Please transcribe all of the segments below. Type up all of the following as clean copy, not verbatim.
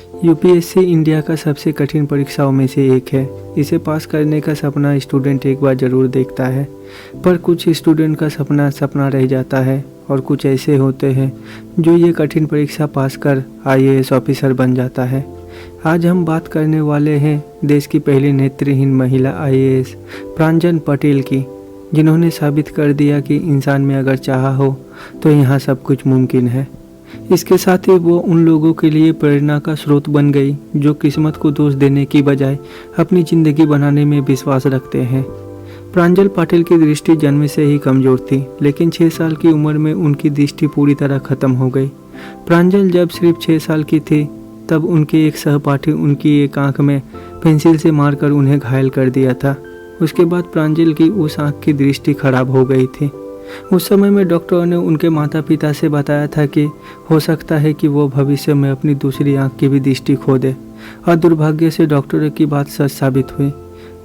UPSC India का सबसे कठिन परीक्षाओं में से एक है। इसे पास करने का सपना स्टूडेंट एक बार ज़रूर देखता है, पर कुछ स्टूडेंट का सपना सपना रह जाता है और कुछ ऐसे होते हैं जो ये कठिन परीक्षा पास कर आईएएस ऑफिसर बन जाता है। आज हम बात करने वाले हैं देश की पहली नेत्रहीन महिला आईएएस प्रांजल पटेल की, जिन्होंने साबित कर दिया कि इंसान में अगर चाहा हो तो यहाँ सब कुछ मुमकिन है। इसके साथ ही वो उन लोगों के लिए प्रेरणा का स्रोत बन गई जो किस्मत को दोष देने की बजाय अपनी ज़िंदगी बनाने में विश्वास रखते हैं। प्रांजल पटेल की दृष्टि जन्म से ही कमज़ोर थी, लेकिन 6 साल की उम्र में उनकी दृष्टि पूरी तरह ख़त्म हो गई। प्रांजल जब सिर्फ 6 साल की थी तब उनके एक सहपाठी उनकी एक आंख में पेंसिल से मारकर उन्हें घायल कर दिया था। उसके बाद प्रांजल की उस आंख की दृष्टि खराब हो गई थी। उस समय में डॉक्टरों ने उनके माता पिता से बताया था कि हो सकता है कि वो भविष्य में अपनी दूसरी आंख की भी दृष्टि खो दे, और दुर्भाग्य से डॉक्टरों की बात सच साबित हुई।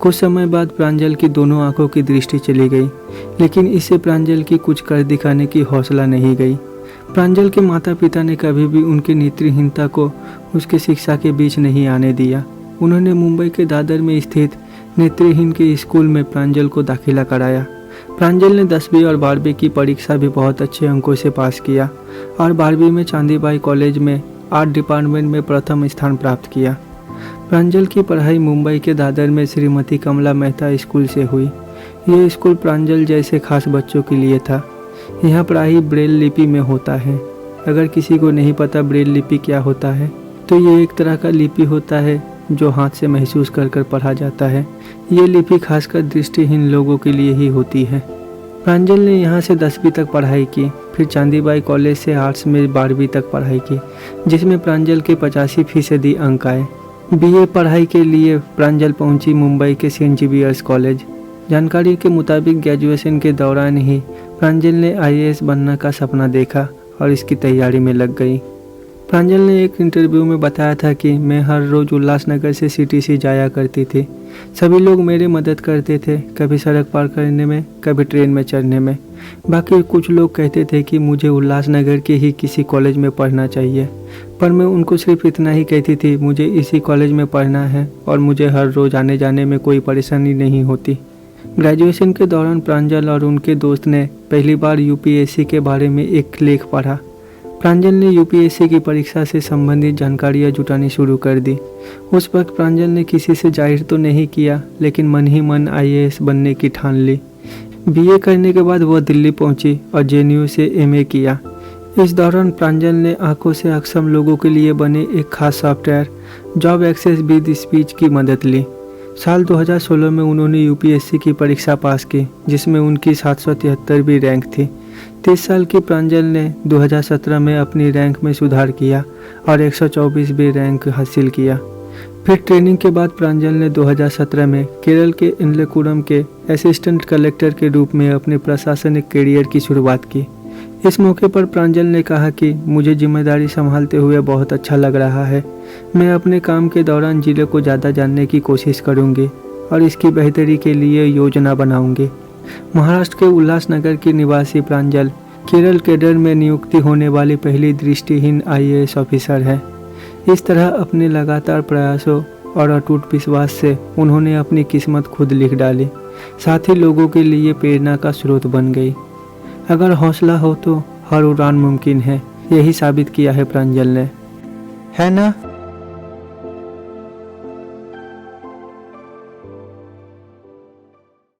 कुछ समय बाद प्रांजल की दोनों आंखों की दृष्टि चली गई, लेकिन इससे प्रांजल की कुछ कर दिखाने की हौसला नहीं गई। प्रांजल के माता पिता ने कभी भी उनकी नेत्रहीनता को उसकी शिक्षा के बीच नहीं आने दिया। उन्होंने मुंबई के दादर में स्थित नेत्रहीन के स्कूल में प्रांजल को दाखिला कराया। प्रांजल ने 10वीं और 12वीं की परीक्षा भी बहुत अच्छे अंकों से पास किया और 12वीं में चांदीबाई कॉलेज में आर्ट डिपार्टमेंट में प्रथम स्थान प्राप्त किया। प्रांजल की पढ़ाई मुंबई के दादर में श्रीमती कमला मेहता स्कूल से हुई। यह स्कूल प्रांजल जैसे खास बच्चों के लिए था। यहाँ पढ़ाई ब्रेल लिपि में होता है। अगर किसी को नहीं पता ब्रेल लिपि क्या होता है, तो ये एक तरह का लिपि होता है जो हाथ से महसूस कर कर पढ़ा जाता है। ये लिपि खासकर दृष्टिहीन लोगों के लिए ही होती है। प्रांजल ने यहाँ से 10वीं तक पढ़ाई की, फिर चांदीबाई कॉलेज से आर्ट्स में 12वीं तक पढ़ाई की, जिसमें प्रांजल के 85% अंक आए। बीए पढ़ाई के लिए प्रांजल पहुंची मुंबई के सेंट जेवियर्स कॉलेज। जानकारी के मुताबिक ग्रेजुएशन के दौरान ही प्रांजल ने आईएएस बनने का सपना देखा और इसकी तैयारी में लग गई। प्रांजल ने एक इंटरव्यू में बताया था कि मैं हर रोज़ उल्लासनगर से सीटीसी जाया करती थी। सभी लोग मेरी मदद करते थे, कभी सड़क पार करने में, कभी ट्रेन में चढ़ने में। बाकी कुछ लोग कहते थे कि मुझे उल्लासनगर के ही किसी कॉलेज में पढ़ना चाहिए, पर मैं उनको सिर्फ इतना ही कहती थी, मुझे इसी कॉलेज में पढ़ना है और मुझे हर रोज़ आने जाने में कोई परेशानी नहीं होती। ग्रेजुएशन के दौरान प्रांजल और उनके दोस्त ने पहली बार यूपीएससी के बारे में एक लेख पढ़ा। प्रांजल ने यूपीएससी की परीक्षा से संबंधित जानकारियाँ जुटानी शुरू कर दी। उस वक्त प्रांजल ने किसी से जाहिर तो नहीं किया, लेकिन मन ही मन आईएएस बनने की ठान ली। बीए करने के बाद वह दिल्ली पहुंची और जेएनयू से एमए किया। इस दौरान प्रांजल ने आंखों से अक्षम लोगों के लिए बने एक खास software job access with speech की मदद ली। साल 2016 में उन्होंने यूपीएससी की परीक्षा पास की, जिसमें उनकी 773वीं रैंक थी। 30 साल की प्रांजल ने 2017 में अपनी रैंक में सुधार किया और 124वीं रैंक हासिल किया। फिर ट्रेनिंग के बाद प्रांजल ने 2017 में केरल के इनलेकुरम के असिस्टेंट कलेक्टर के रूप में अपने प्रशासनिक करियर की शुरुआत की। इस मौके पर प्रांजल ने कहा कि मुझे जिम्मेदारी संभालते हुए बहुत अच्छा लग रहा है। मैं अपने काम के दौरान जिले को ज़्यादा जानने की कोशिश करूँगी और इसकी बेहतरी के लिए योजना बनाऊँगी। महाराष्ट्र के उल्लासनगर की निवासी प्रांजल केरल कैडर में नियुक्ति होने वाली पहली दृष्टिहीन आईएएस ऑफिसर है। इस तरह अपने लगातार प्रयासों और अटूट विश्वास से उन्होंने अपनी किस्मत खुद लिख डाली, साथ ही लोगों के लिए प्रेरणा का स्रोत बन गई। अगर हौसला हो तो हर उड़ान मुमकिन है, यही साबित किया है प्रांजल ने, है ना।